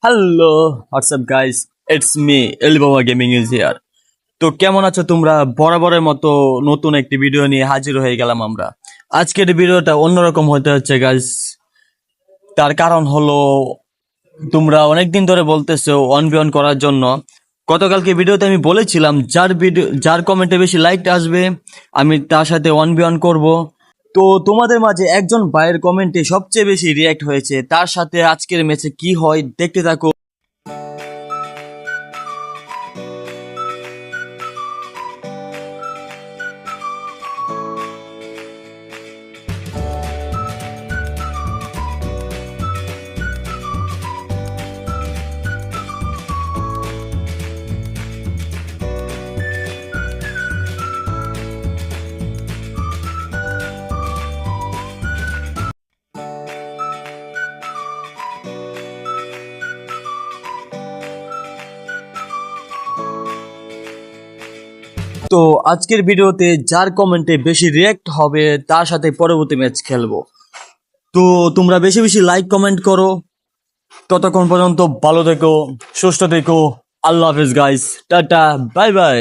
Hello WhatsApp guys, it's me Alibaba gaming is here. তো কেমন আছো তোমরা? বরাবরের মতো নতুন একটি ভিডিও নিয়ে হাজির হয়ে গেলাম আমরা। আজকের ভিডিওটা অন্যরকম হতে হচ্ছে গাইস। তার কারণ হলো, তোমরা অনেকদিন ধরে বলতেছো 1v1 করার জন্য। গতকালকে ভিডিওতে আমি বলেছিলাম যার কমেন্টে বেশি লাইক আসবে আমি তার সাথে 1v1 করব। তো তোমাদের মাঝে একজন ভাইয়ের কমেন্টে সবচেয়ে বেশি রিয়্যাক্ট হয়েছে, তার সাথে আজকের ম্যাচে কি হয় দেখতে থাকো। তো আজকের ভিডিওতে যার কমেন্টে বেশি রিয়্যাক্ট হবে তার সাথে পরবর্তী ম্যাচ খেলবো। তো তোমরা বেশি বেশি লাইক কমেন্ট করো। ততক্ষণ পর্যন্ত ভালো থেকো, সুস্থ থেকো। আল্লাহ হাফেজ গাইস, টাটা, বাই বাই।